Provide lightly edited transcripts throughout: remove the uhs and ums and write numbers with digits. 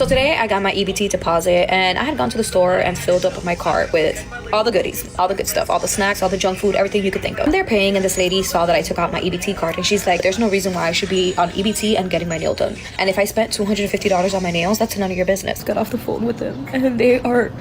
So today I got my EBT deposit and I had gone to the store and filled up my cart with all the goodies, all the good stuff, all the snacks, all the junk food, everything you could think of. And they're paying, and this lady saw that I took out my EBT card and she's like, there's no reason why I should be on EBT and getting my nail done. And if I spent $250 on my nails, that's none of your business. Got off the phone with them and they are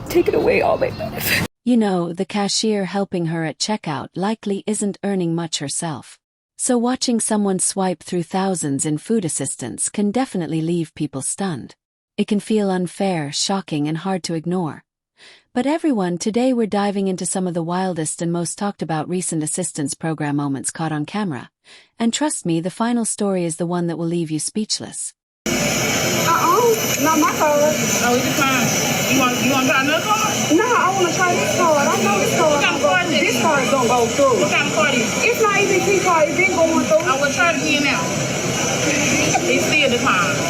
taking away all my benefits. You know, the cashier helping her at checkout likely isn't earning much herself. So watching someone swipe through thousands in food assistance can definitely leave people stunned. It can feel unfair, shocking, and hard to ignore. But everyone, today we're diving into some of the wildest and most talked about recent assistance program moments caught on camera. And trust me, the final story is the one that will leave you speechless. Not my card. Oh, it's fine. You want to try another card? No, I want to try this card. I know this card. What kind of card is it? This card is gonna go through. What kind of card is it? It's my EBT card. It's been going through. I will try it again now. It's still declined.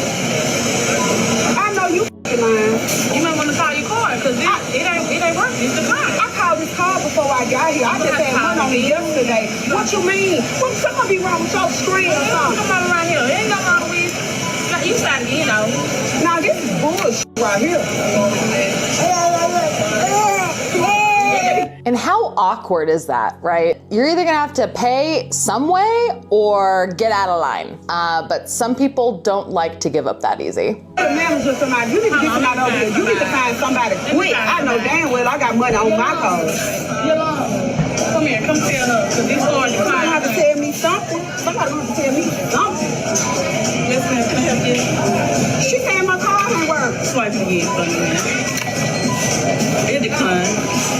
I know you lying. You might want to call your card because it ain't working. It's declined. I called this card before I got here. I just had one on me yesterday. What you mean? What something be wrong with your screen or something? Come on around here. It ain't nothing wrong with it. You started again, though. Now this is bullshit right here. And how awkward is that, right? You're either gonna have to pay some way or get out of line. But some people don't like to give up that easy. The manager, somebody, you need to get somebody over here. You need to find somebody quick. I know damn well I got money on my card. Come here, come tell her, because this card is Somebody have to tell me something. Somebody have to tell me something. Yes, ma'am, can I help you? She saying my card ain't work. Swipe it again for me, man. It declined.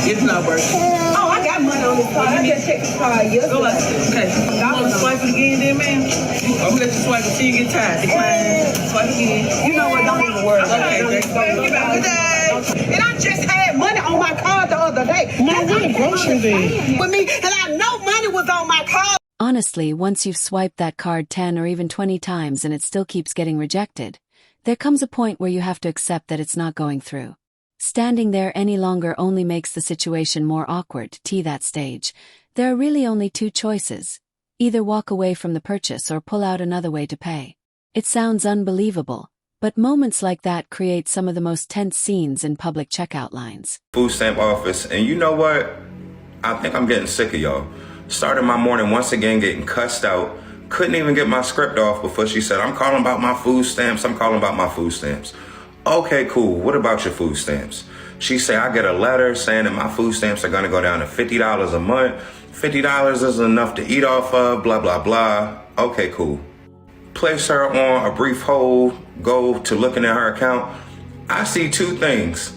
It's not working. Oh, I got money on this card. I just checked this card yesterday. Go like, okay. You want to swipe it again then, ma'am? I'm going to let you swipe it till you get tired. Decline. Swipe again. You know what? Don't even worry. Okay, Good day. And I just had money on my card the other day. Mom, where the groceries at? With me, and I know money was on my card. Honestly, once you've swiped that card 10 or even 20 times and it still keeps getting rejected, there comes a point where you have to accept that it's not going through. Standing there any longer only makes the situation more awkward. To that stage, there are really only two choices. Either walk away from the purchase or pull out another way to pay. It sounds unbelievable, but moments like that create some of the most tense scenes in public checkout lines. Food stamp office, and you know what? I think I'm getting sick of y'all. Started my morning once again getting cussed out. Couldn't even get my script off before she said, I'm calling about my food stamps. I'm calling about my food stamps. Okay, cool. What about your food stamps? She said, I get a letter saying that my food stamps are going to go down to $50 a month. $50 is enough to eat off of, blah, blah, blah. Okay, cool. Place her on a brief hold, go to looking at her account. I see two things.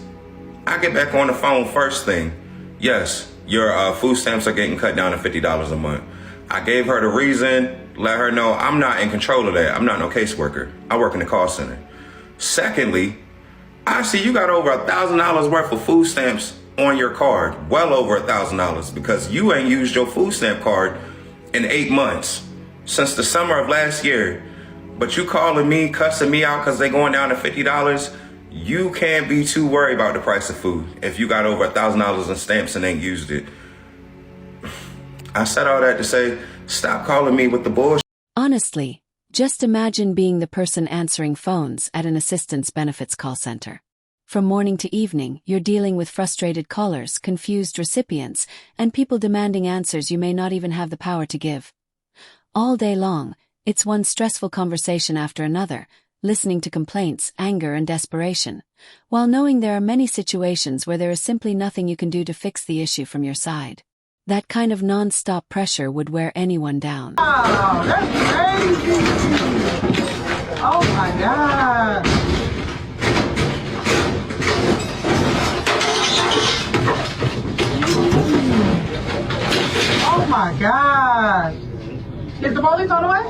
I get back on the phone first thing. Yes, your food stamps are getting cut down to $50 a month. I gave her the reason, let her know I'm not in control of that. I'm not no caseworker. I work in the call center. Secondly, I see you got over $1,000 worth of food stamps on your card, well over $1,000, because you ain't used your food stamp card in 8 months, since the summer of last year. But you calling me, cussing me out because they going down to $50. You can't be too worried about the price of food if you got over $1,000 in stamps and ain't used it. I said all that to say, stop calling me with the bullshit. Honestly, just imagine being the person answering phones at an assistance benefits call center. From morning to evening, you're dealing with frustrated callers, confused recipients, and people demanding answers you may not even have the power to give. All day long, it's one stressful conversation after another, listening to complaints, anger, and desperation, while knowing there are many situations where there is simply nothing you can do to fix the issue from your side. That kind of non-stop pressure would wear anyone down. Wow, that's crazy. Oh my God. Oh my God. Is the police on the way?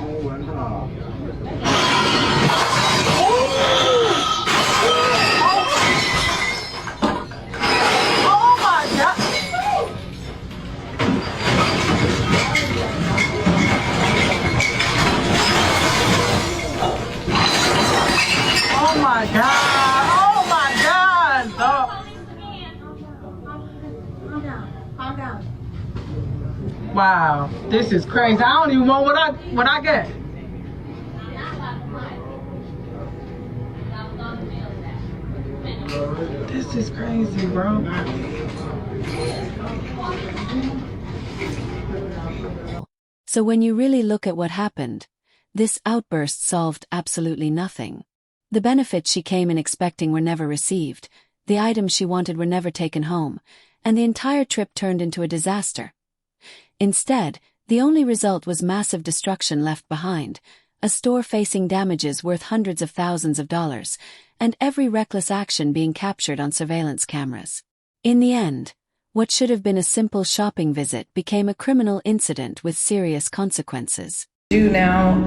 Wow, this is crazy. I don't even know what I get. This is crazy, bro. So when you really look at what happened, this outburst solved absolutely nothing. The benefits she came in expecting were never received, the items she wanted were never taken home, and the entire trip turned into a disaster. Instead, the only result was massive destruction left behind, a store facing damages worth hundreds of thousands of dollars, and every reckless action being captured on surveillance cameras. In the end, what should have been a simple shopping visit became a criminal incident with serious consequences. Now,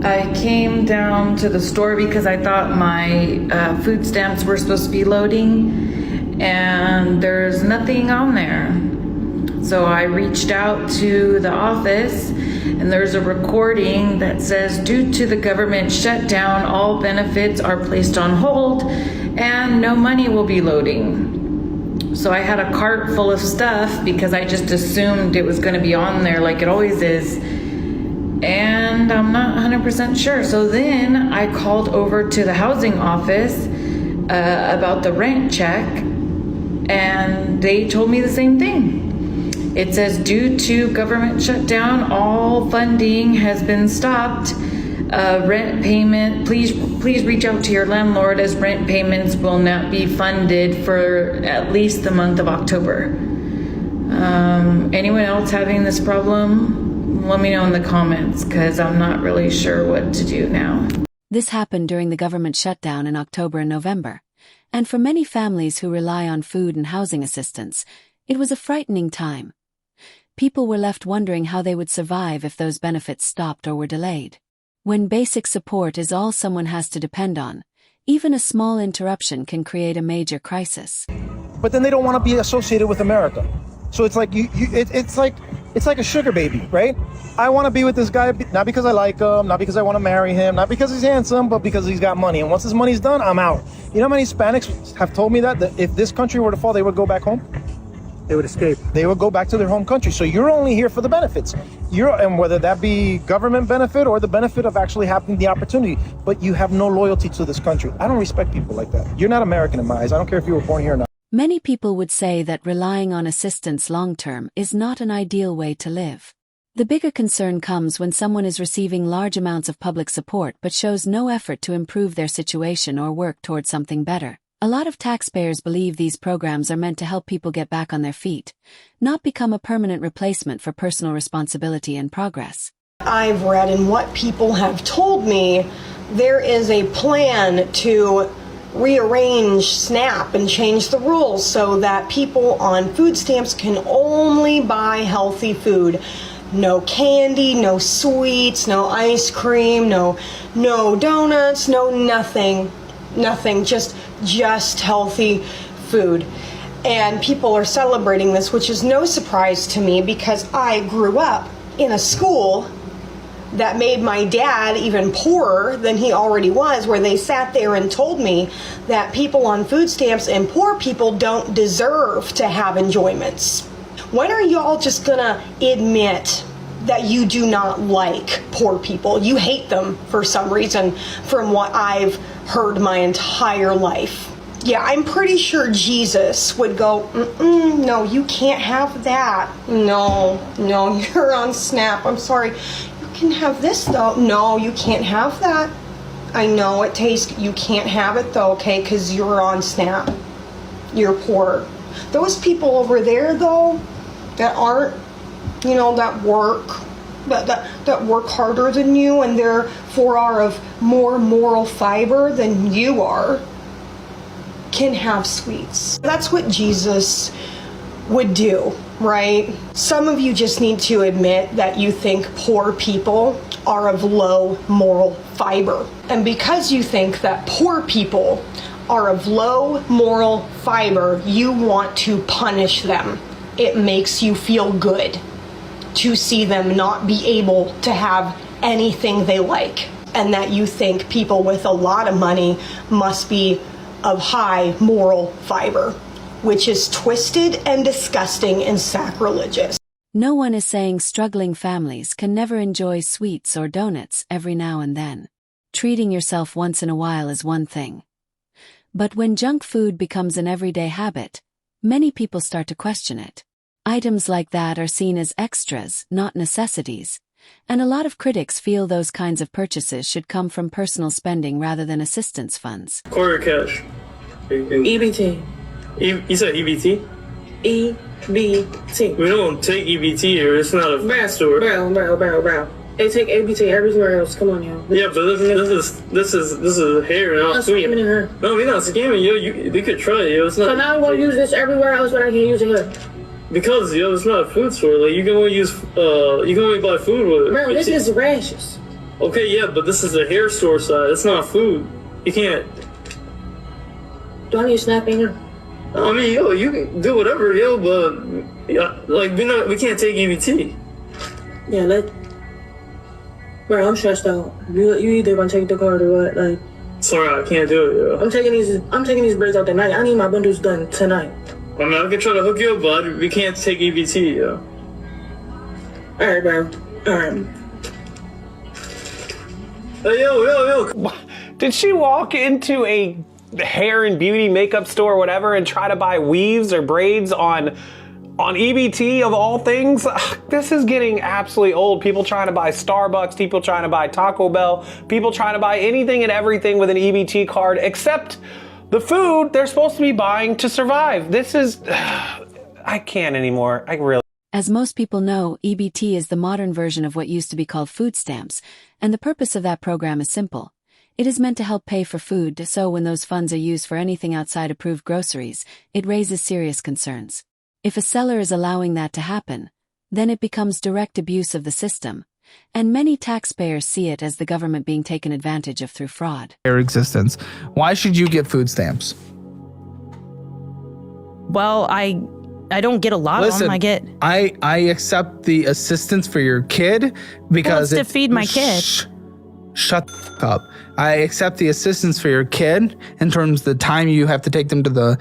I came down to the store because I thought my food stamps were supposed to be loading, and there's nothing on there. So I reached out to the office, and there's a recording that says, due to the government shutdown, all benefits are placed on hold and no money will be loading. So I had a cart full of stuff because I just assumed it was going to be on there like it always is. And I'm not 100% sure. So then I called over to the housing office about the rent check, and they told me the same thing. It says, due to government shutdown, all funding has been stopped. Rent payment, please reach out to your landlord, as rent payments will not be funded for at least the month of October. Anyone else having this problem? Let me know in the comments, because I'm not really sure what to do now. This happened during the government shutdown in October and November, and for many families who rely on food and housing assistance, it was a frightening time. People were left wondering how they would survive if those benefits stopped or were delayed. When basic support is all someone has to depend on, even a small interruption can create a major crisis. But then they don't want to be associated with America. So it's like it's like a sugar baby, right? I want to be with this guy not because I like him, not because I want to marry him, not because he's handsome, but because he's got money. And once his money's done, I'm out. You know how many Hispanics have told me that if this country were to fall, they would go back home? They would escape. They would go back to their home country. So you're only here for the benefits. And whether that be government benefit or the benefit of actually having the opportunity, but you have no loyalty to this country. I don't respect people like that. You're not American in my eyes. I don't care if you were born here or not. Many people would say that relying on assistance long-term is not an ideal way to live. The bigger concern comes when someone is receiving large amounts of public support but shows no effort to improve their situation or work towards something better. A lot of taxpayers believe these programs are meant to help people get back on their feet, not become a permanent replacement for personal responsibility and progress. I've read and what people have told me, there is a plan to rearrange SNAP and change the rules so that people on food stamps can only buy healthy food. No candy, no sweets, no ice cream, no donuts, no nothing, just healthy food. And people are celebrating this, which is no surprise to me because I grew up in a school that made my dad even poorer than he already was, where they sat there and told me that people on food stamps and poor people don't deserve to have enjoyments. When are y'all just gonna admit that you do not like poor people? You hate them for some reason, from what I've heard my entire life. Yeah, I'm pretty sure Jesus would go, no, you can't have that. No, you're on SNAP. I'm sorry. You can have this though. No, you can't have that. I know it tastes, you can't have it though, okay, because you're on SNAP. You're poor. Those people over there though, that aren't, that work harder than you and therefore are of more moral fiber than you are, can have sweets. That's what Jesus would do, right? Some of you just need to admit that you think poor people are of low moral fiber. And because you think that poor people are of low moral fiber, you want to punish them. It makes you feel good to see them not be able to have anything they like, and that you think people with a lot of money must be of high moral fiber, which is twisted and disgusting and sacrilegious. No one is saying struggling families can never enjoy sweets or donuts every now and then. Treating yourself once in a while is one thing. But when junk food becomes an everyday habit, many people start to question it. Items like that are seen as extras, not necessities, and a lot of critics feel those kinds of purchases should come from personal spending rather than assistance funds. Quarter cash. EBT. You said EBT? EBT. We don't take EBT here. It's not a fast store. Bro. They take EBT everywhere else. Come on, yo. Yeah, but this is hair and all sweet. No, we're not scamming, yo. We could try it, yo. It's not. So now I'm gonna use this everywhere else, but I can't use it here. Because, yo, it's not a food store. Like, you can only buy food with it. Bro, this is rashes. Okay, yeah, but this is a hair store side. It's not food. You can't. Do I need to snap in here? I mean, yo, you can do whatever, yo, but like we can't take EBT. Yeah, Bro, I'm stressed out. You either gonna take the card or what? Like, sorry, I can't do it, yo. I'm taking these braids out tonight. I need my bundles done tonight. I mean, I can try to hook you up, but we can't take EBT, yo. All right, bro. All right. Hey, yo. Did she walk into a hair and beauty makeup store or whatever and try to buy weaves or braids on EBT of all things? This is getting absolutely old. People trying to buy Starbucks, people trying to buy Taco Bell, people trying to buy anything and everything with an EBT card except the food they're supposed to be buying to survive. This is, I can't anymore. I really. As most people know, EBT is the modern version of what used to be called food stamps, and the purpose of that program is simple. It is meant to help pay for food, so when those funds are used for anything outside approved groceries, it raises serious concerns. If a seller is allowing that to happen, then it becomes direct abuse of the system, and many taxpayers see it as the government being taken advantage of through fraud. Their existence. Why should you get food stamps? Well, I don't get a lot of them. I accept the assistance for your kid because it's to feed my kid. Shut the f up. I accept the assistance for your kid in terms of the time you have to take them to the,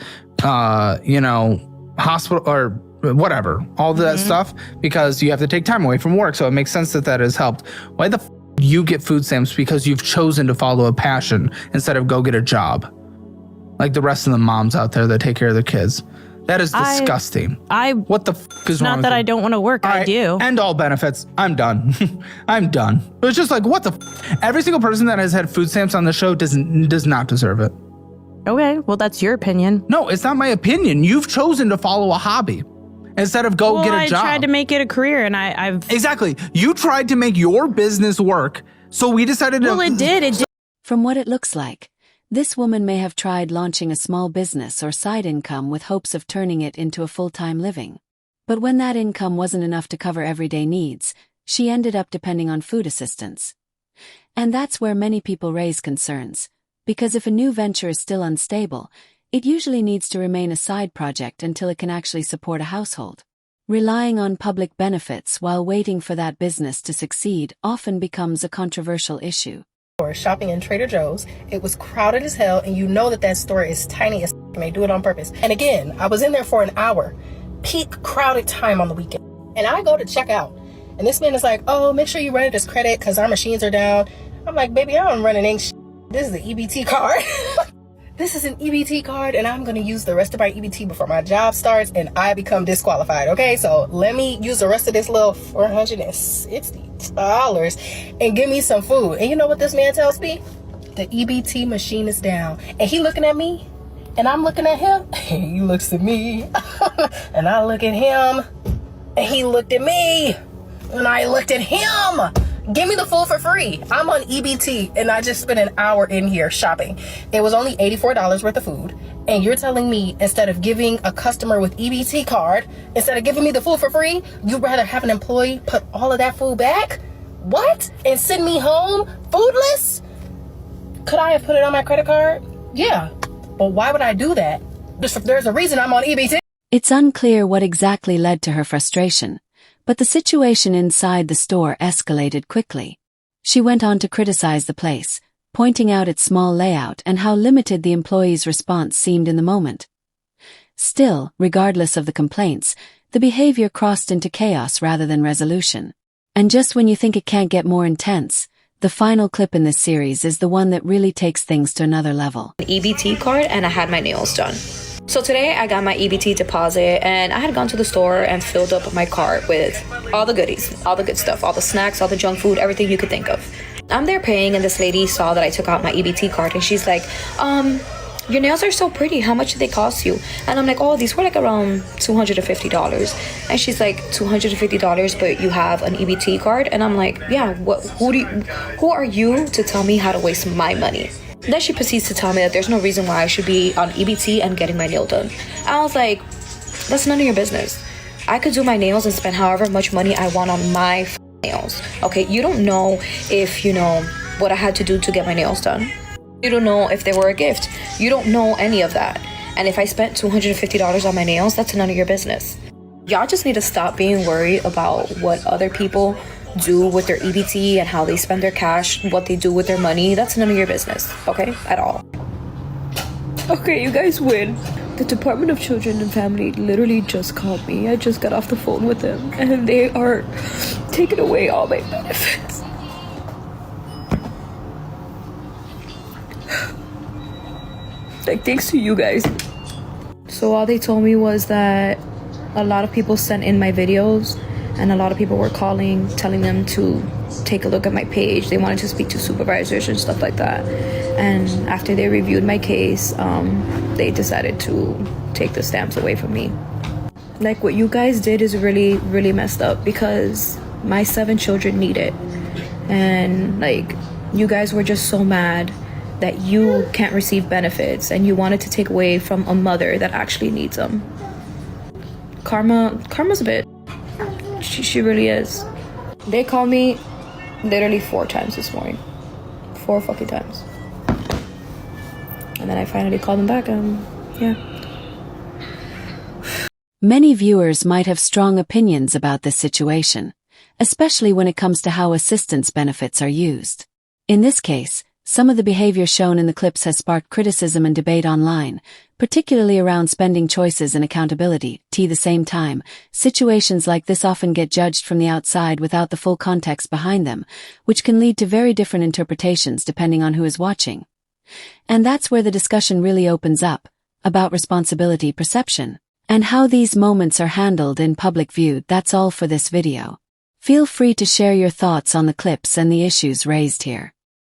hospital or whatever, all that stuff, because you have to take time away from work. So it makes sense that has helped. Why the f you get food stamps? Because you've chosen to follow a passion instead of go get a job. Like the rest of the moms out there that take care of their kids. That is disgusting. What the f is wrong? Not that I don't want to work. I do. End all benefits. I'm done. I'm done. It's just like, what the f? Every single person that has had food stamps on the show does not deserve it. Okay, well, that's your opinion. No, it's not my opinion. You've chosen to follow a hobby instead of get a job. I tried to make it a career, and I've... Exactly. You tried to make your business work, so we decided to... Well, it did. From what it looks like, this woman may have tried launching a small business or side income with hopes of turning it into a full-time living. But when that income wasn't enough to cover everyday needs, she ended up depending on food assistance. And that's where many people raise concerns. Because if a new venture is still unstable, it usually needs to remain a side project until it can actually support a household. Relying on public benefits while waiting for that business to succeed often becomes a controversial issue. Shopping in Trader Joe's, it was crowded as hell, and you know that store is tiny as and they do it on purpose. And again, I was in there for an hour, peak crowded time on the weekend, and I go to check out, and this man is like, "Oh, make sure you run it as credit because our machines are down." I'm like, "Baby, I don't run any shit. This is the EBT card." This is an EBT card, and I'm gonna use the rest of my EBT before my job starts and I become disqualified. Okay, so let me use the rest of this little $460 and give me some food. And you know what this man tells me? The EBT machine is down. And he looking at me, and I'm looking at him. He looks at me, and I look at him, and he looked at me, and I looked at him. Give me the food for free. I'm on EBT and I just spent an hour in here shopping. It was only $84 worth of food. And you're telling me instead of giving a customer with EBT card, instead of giving me the food for free, you'd rather have an employee put all of that food back? What? And send me home foodless? Could I have put it on my credit card? Yeah. But why would I do that? There's a reason I'm on EBT. It's unclear what exactly led to her frustration. But the situation inside the store escalated quickly. She went on to criticize the place, pointing out its small layout and how limited the employee's response seemed in the moment. Still, regardless of the complaints, the behavior crossed into chaos rather than resolution. And just when you think it can't get more intense, The final clip in this series is the one that really takes things to another level. An EBT card and I had my nails done. So today I got my EBT deposit and I had gone to the store and filled up my cart with all the goodies, all the good stuff, all the snacks, all the junk food, everything you could think of. I'm there paying and this lady saw that I took out my EBT card and she's like, your nails are so pretty. How much did they cost you? And I'm like, oh, these were like around $250. And she's like, $250, but you have an EBT card? And I'm like, yeah, who are you to tell me how to waste my money? Then she proceeds to tell me that there's no reason why I should be on EBT and getting my nail done. I was like, that's none of your business. I could do my nails and spend however much money I want on my nails. Okay, you don't know if, what I had to do to get my nails done. You don't know if they were a gift. You don't know any of that. And if I spent $250 on my nails, that's none of your business. Y'all just need to stop being worried about what other people do with their EBT and how they spend their cash, what they do with their money. That's none of your business, okay? At all. Okay, you guys win. The Department of Children and Family literally just called me. I just got off the phone with them and they are taking away all my benefits. Like, thanks to you guys. So all they told me was that a lot of people sent in my videos and a lot of people were calling, telling them to take a look at my page. They wanted to speak to supervisors and stuff like that. And after they reviewed my case, they decided to take the stamps away from me. Like, what you guys did is really, really messed up because my 7 children need it. And like, you guys were just so mad that you can't receive benefits and you wanted to take away from a mother that actually needs them. Karma's a bitch. She really is. They called me literally 4 times this morning. 4 fucking times. And then I finally called them back and yeah. Many viewers might have strong opinions about this situation, especially when it comes to how assistance benefits are used. In this case, some of the behavior shown in the clips has sparked criticism and debate online, particularly around spending choices and accountability. At the same time, situations like this often get judged from the outside without the full context behind them, which can lead to very different interpretations depending on who is watching. And that's where the discussion really opens up, about responsibility perception, and how these moments are handled in public view. That's all for this video. Feel free to share your thoughts on the clips and the issues raised here.